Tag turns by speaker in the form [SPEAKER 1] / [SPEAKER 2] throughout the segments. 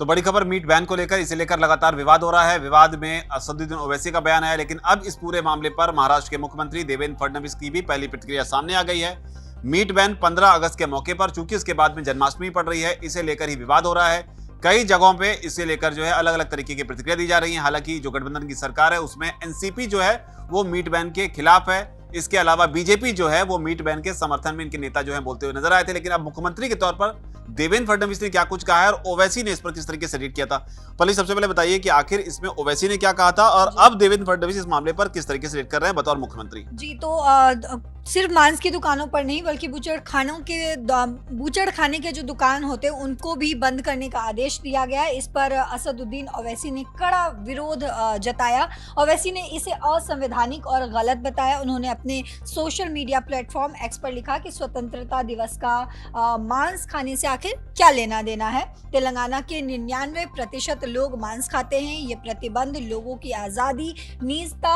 [SPEAKER 1] तो बड़ी खबर मीट बैन को लेकर, इसे लेकर लगातार विवाद हो रहा है। विवाद में असदुद्दीन ओवैसी का बयान आया, लेकिन अब इस पूरे मामले पर महाराष्ट्र के मुख्यमंत्री देवेंद्र फडणवीस की भी पहली प्रतिक्रिया सामने आ गई है। मीट बैन 15 अगस्त के मौके पर, चूंकि इसके बाद में जन्माष्टमी पड़ रही है, इसे लेकर ही विवाद हो रहा है। कई जगहों पे इसे लेकर जो है अलग अलग तरीके की प्रतिक्रिया दी जा रही है। हालांकि जो गठबंधन की सरकार है उसमें एनसीपी जो है वो मीट बैन के खिलाफ है। इसके अलावा बीजेपी जो है वो मीट बैन के समर्थन में इनके नेता जो है बोलते हुए नजर आए थे। लेकिन अब मुख्यमंत्री के तौर पर देवेंद्र फडणवीस ने क्या कुछ कहा है और ओवैसी ने इस पर किस तरीके से रिएक्ट किया था। पहले सबसे पहले बताइए कि आखिर इसमें ओवैसी ने क्या कहा था और अब देवेंद्र फडणवीस इस मामले पर किस तरीके से रिएक्ट कर रहे हैं बतौर मुख्यमंत्री।
[SPEAKER 2] जी, तो सिर्फ मांस की दुकानों पर नहीं बल्कि बूचड़ खाने के जो दुकान होते हैं उनको भी बंद करने का आदेश दिया गया। इस पर असदुद्दीन ओवैसी ने कड़ा विरोध जताया। ओवैसी ने इसे असंवैधानिक और गलत बताया। उन्होंने अपने सोशल मीडिया प्लेटफॉर्म एक्स पर लिखा कि स्वतंत्रता दिवस का मांस खाने से आखिर क्या लेना देना है। तेलंगाना के 99% लोग मांस खाते हैं। ये प्रतिबंध लोगों की आज़ादी, निजता,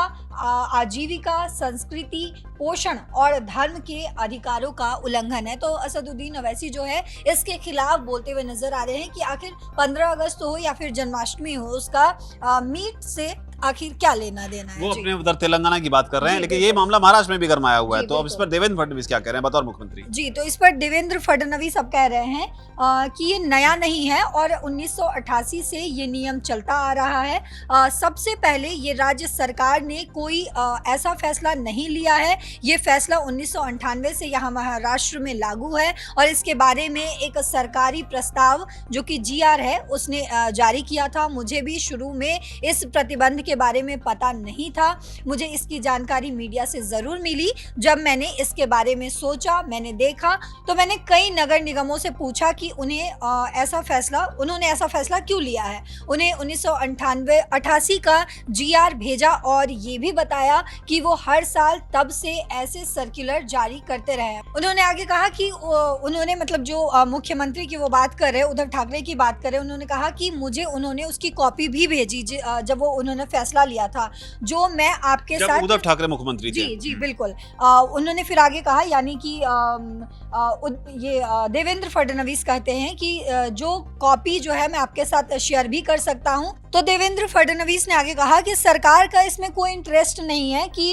[SPEAKER 2] आजीविका, संस्कृति, पोषण और धर्म के अधिकारों का उल्लंघन है। तो असदुद्दीन ओवैसी जो है इसके खिलाफ बोलते हुए नजर आ रहे हैं कि आखिर 15 अगस्त हो या फिर जन्माष्टमी हो, उसका मीट से आखिर क्या लेना देना है।
[SPEAKER 1] वो अपने उधर तेलंगाना की बात कर रहे हैं, लेकिन ये मामला महाराष्ट्र में भी गरमाया हुआ है। तो अब इस पर देवेंद्र फडणवीस क्या कह रहे हैं बतौर मुख्यमंत्री।
[SPEAKER 2] जी, तो इस पर देवेंद्र फडणवीस अब कह रहे हैं कि ये नया नहीं है और 1988 से ये नियम चलता आ रहा है। सबसे पहले ये राज्य सरकार ने कोई ऐसा फैसला नहीं लिया है। ये फैसला 1998 से यहाँ महाराष्ट्र में लागू है और इसके बारे में एक सरकारी प्रस्ताव जो कि GR है उसने जारी किया था। मुझे भी शुरू में इस प्रतिबंध के बारे में पता नहीं था। मुझे इसकी जानकारी मीडिया से जरूर मिली। जब मैंने इसके बारे में सोचा, मैंने देखा, तो मैंने कई नगर निगमों से पूछा कि उन्होंने ऐसा फैसला क्यों लिया है। उन्हें 1988 का GR भेजा और ये भी बताया कि वो हर साल तब से ऐसे सर्कुलर जारी करते रहे। उन्होंने आगे कहा कि उन्होंने मतलब जो मुख्यमंत्री की वो बात कर रहे, उद्धव ठाकरे की बात कर रहे, उन्होंने कहा कि मुझे उन्होंने उसकी कॉपी भी भेजी जब वो उन्होंने फैसला लिया था, जो मैं आपके साथ।
[SPEAKER 1] उद्धव ठाकरे मुख्यमंत्री थे।
[SPEAKER 2] जी बिल्कुल। उन्होंने फिर आगे कहा, यानी कि ये देवेंद्र फडणवीस कहते हैं कि जो कॉपी जो है मैं आपके साथ शेयर भी कर सकता हूं। तो देवेंद्र फडणवीस ने आगे कहा कि सरकार का इसमें कोई इंटरेस्ट नहीं है कि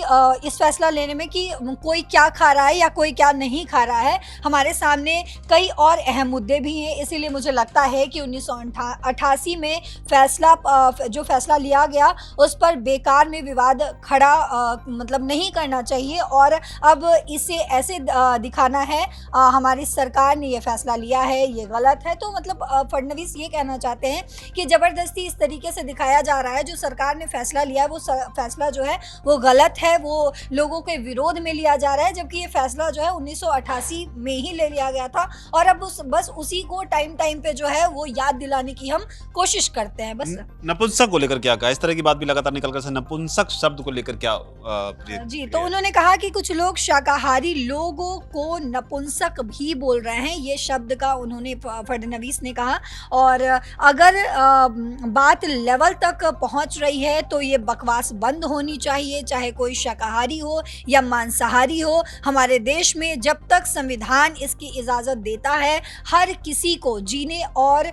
[SPEAKER 2] इस फैसला लेने में कि कोई क्या खा रहा है या कोई क्या नहीं खा रहा है। हमारे सामने कई और अहम मुद्दे भी हैं, इसीलिए मुझे लगता है कि 1988 में जो फैसला लिया गया उस पर बेकार में विवाद खड़ा मतलब नहीं करना चाहिए और अब इसे ऐसे दिखाना है हमारी सरकार ने ये फैसला लिया है, ये गलत है। तो मतलब फडणवीस ये कहना चाहते हैं कि जबरदस्ती इस तरीके से दिखाया जा रहा है, जो सरकार ने फैसला लिया है वो फैसला जो है वो गलत है, वो लोगों के विरोध में लिया जा रहा है, जबकि ये फैसला जो है 1988 में ही ले लिया गया था और अब बस उसी को टाइम पे जो है वो याद दिलाने की हम कोशिश करते हैं। बस
[SPEAKER 1] नपुंसक को लेकर क्या कहा, इस तरह की बात भी लगातार निकल कर, नपुंसक शब्द को लेकर क्या
[SPEAKER 2] जी, तो उन्होंने कहा कि कुछ लोग शाकाहारी लोगों को नपुंसक भी बोल रहे हैं। ये शब्द का उन्होंने फडणवीस ने कहा और अगर बात लेवल तक पहुंच रही है तो ये बकवास बंद होनी चाहिए, चाहे कोई शाकाहारी हो या मांसाहारी हो। हमारे देश में जब तक संविधान इसकी इजाज़त देता है हर किसी को जीने और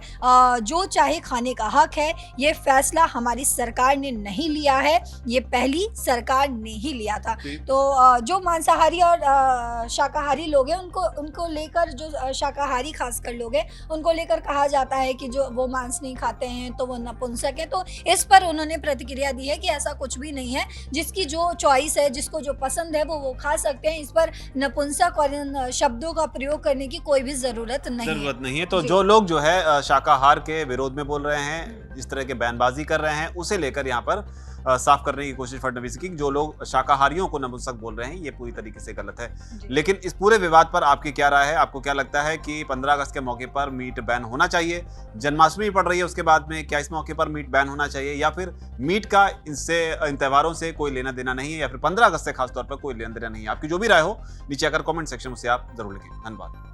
[SPEAKER 2] जो चाहे खाने का हक है। ये फैसला हमारी सरकार ने नहीं लिया है, ये पहली सरकार ने ही लिया था। तो जो मांसाहारी और शाकाहारी लोग हैं उनको लेकर, जो शाकाहारी खासकर लोग हैं उनको लेकर कहा जाता है कि जो वो मांस नहीं खाते हैं तो वो नपुंसक है। तो इस पर उन्होंने प्रतिक्रिया दी है कि ऐसा कुछ भी नहीं है, जिसकी जो चॉइस है, जिसको जो पसंद है वो खा सकते हैं। इस पर नपुंसक और इन शब्दों का प्रयोग करने की कोई भी जरूरत नहीं है।
[SPEAKER 1] तो जो लोग जो है शाकाहार के विरोध में बोल रहे हैं, इस तरह के बयानबाजी कर रहे हैं, उसे लेकर यहाँ पर साफ करने की कोशिश फडणवीस की। जो लोग शाकाहारियों को नपुंसक बोल रहे हैं ये पूरी तरीके से गलत है। लेकिन इस पूरे विवाद पर आपकी क्या राय है? आपको क्या लगता है कि 15 अगस्त के मौके पर मीट बैन होना चाहिए? जन्माष्टमी पड़ रही है उसके बाद में, क्या इस मौके पर मीट बैन होना चाहिए या फिर मीट का इन त्योहारों से कोई लेना देना नहीं है या फिर 15 अगस्त से खासतौर पर कोई लेना देना नहीं है? आपकी जो भी राय हो नीचे आकर कॉमेंट सेक्शन में से आप जरूर लिखें। धन्यवाद।